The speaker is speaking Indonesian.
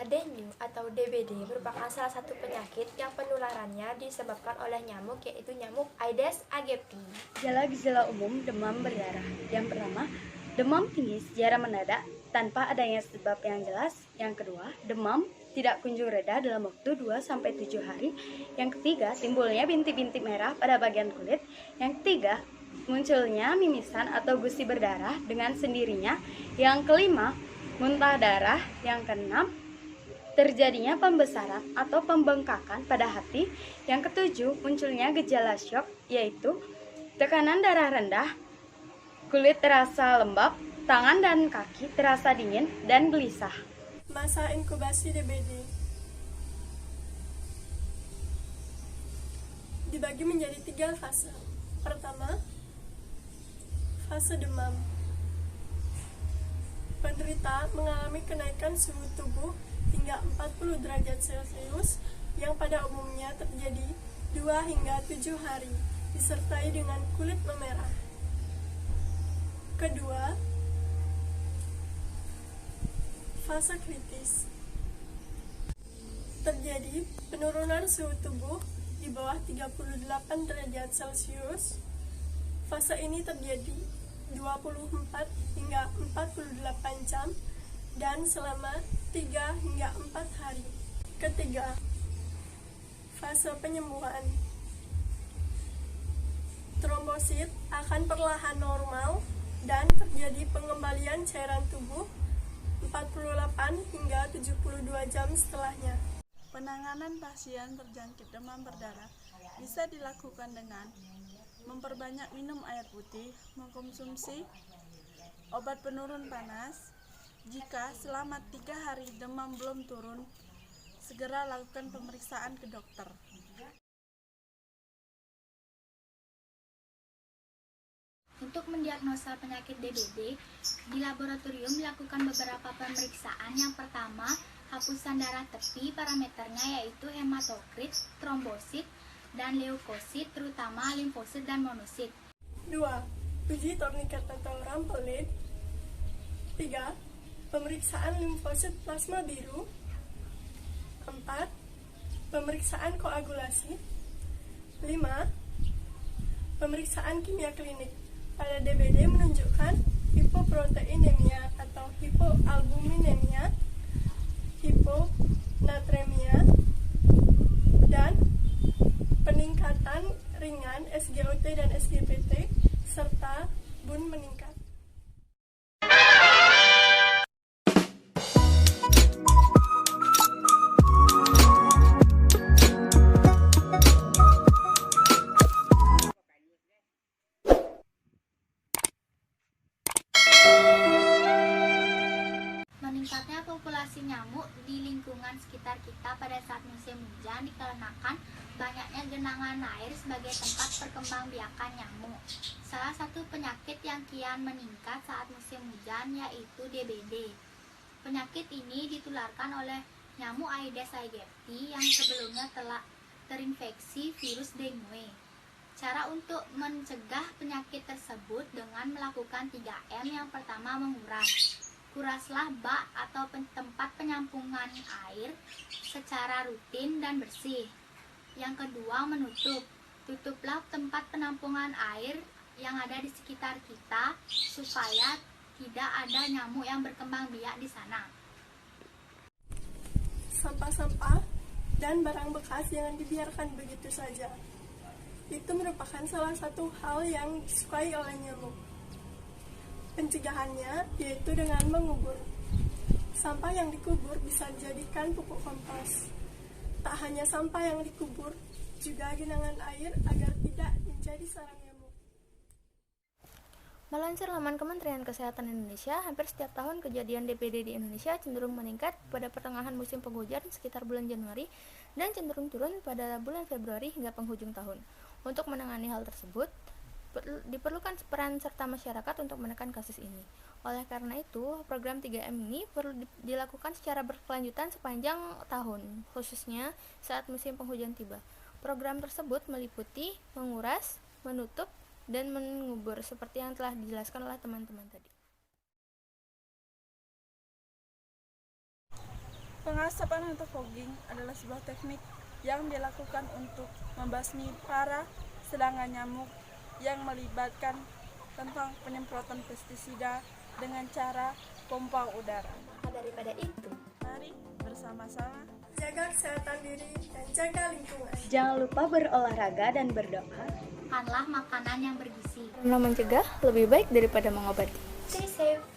Dengue atau DBD merupakan salah satu penyakit yang penularannya disebabkan oleh nyamuk, yaitu nyamuk Aedes aegypti. Gejala-gejala umum demam berdarah. Yang pertama, demam tinggi secara mendadak tanpa adanya sebab yang jelas. Yang kedua, demam tidak kunjung reda dalam waktu 2-7 hari. Yang ketiga, timbulnya bintik-bintik merah pada bagian kulit. Yang ketiga, munculnya mimisan atau gusi berdarah dengan sendirinya. Yang kelima, muntah darah. Yang keenam, terjadinya pembesaran atau pembengkakan pada hati. Yang ketujuh, munculnya gejala syok, yaitu tekanan darah rendah, kulit terasa lembab, tangan dan kaki terasa dingin dan gelisah. Masa inkubasi DBD dibagi menjadi 3 fase. Pertama, fase demam. Penderita mengalami kenaikan suhu tubuh hingga 40 derajat Celcius yang pada umumnya terjadi 2 hingga 7 hari, disertai dengan kulit memerah. Kedua, fase kritis. Terjadi penurunan suhu tubuh di bawah 38 derajat Celcius. Fase ini terjadi 24 hingga 48 jam dan selama 3 hingga 4 hari. Ketiga, fase penyembuhan. Trombosit akan perlahan normal dan terjadi pengembalian cairan tubuh 48 hingga 72 jam setelahnya. Penanganan pasien terjangkit demam berdarah bisa dilakukan dengan memperbanyak minum air putih, mengkonsumsi obat penurun panas. Jika selama 3 hari demam belum turun, segera lakukan pemeriksaan ke dokter. Untuk mendiagnosa penyakit DBD, di laboratorium dilakukan beberapa pemeriksaan. Yang pertama, hapusan darah tepi, parameternya yaitu hematokrit, trombosit, dan leukosit, terutama limfosit dan monosit. 2. Uji torniket atau Rampollid. 3. Pemeriksaan limfosit plasma biru. 4. Pemeriksaan koagulasi. 5. Pemeriksaan kimia klinik pada DBD menunjukkan hipoproteinemia atau hipoalbuminemia, hiponatremia, dan peningkatan ringan SGOT dan SGPT, serta BUN meningkat. Meningkatnya populasi nyamuk di lingkungan sekitar kita pada saat musim hujan dikarenakan banyaknya genangan air sebagai tempat perkembangbiakan nyamuk. Salah satu penyakit yang kian meningkat saat musim hujan yaitu DBD. Penyakit ini ditularkan oleh nyamuk Aedes aegypti yang sebelumnya telah terinfeksi virus dengue. Cara untuk mencegah penyakit tersebut dengan melakukan 3M. Yang pertama, menguras. Kuraslah bak atau tempat penyampungan air secara rutin dan bersih. Yang kedua, menutup. Tutuplah tempat penampungan air yang ada di sekitar kita supaya tidak ada nyamuk yang berkembang biak di sana. Sampah-sampah dan barang bekas jangan dibiarkan begitu saja. Itu merupakan salah satu hal yang disukai oleh nyamuk. Pencegahannya yaitu dengan mengubur. Sampah yang dikubur bisa dijadikan pupuk kompos. Tak hanya sampah yang dikubur, juga genangan air agar tidak menjadi sarang nyamuk. Melansir laman Kementerian Kesehatan Indonesia, hampir setiap tahun kejadian DBD di Indonesia cenderung meningkat pada pertengahan musim penghujan sekitar bulan Januari dan cenderung turun pada bulan Februari hingga penghujung tahun. Untuk menangani hal tersebut, diperlukan peran serta masyarakat untuk menekan kasus ini. Oleh karena itu, program 3M ini perlu dilakukan secara berkelanjutan sepanjang tahun, khususnya saat musim penghujan tiba. Program tersebut meliputi menguras, menutup, dan mengubur seperti yang telah dijelaskan oleh teman-teman tadi. Pengasapan atau fogging adalah sebuah teknik yang dilakukan untuk membasmi para serangan nyamuk yang melibatkan tentang penyemprotan pestisida dengan cara pompa udara. Daripada itu, Mari bersama-sama Jaga kesehatan diri dan jaga lingkungan. Jangan lupa berolahraga dan berdoa. makanlah makanan yang bergizi. karena mencegah lebih baik daripada mengobati. Stay safe.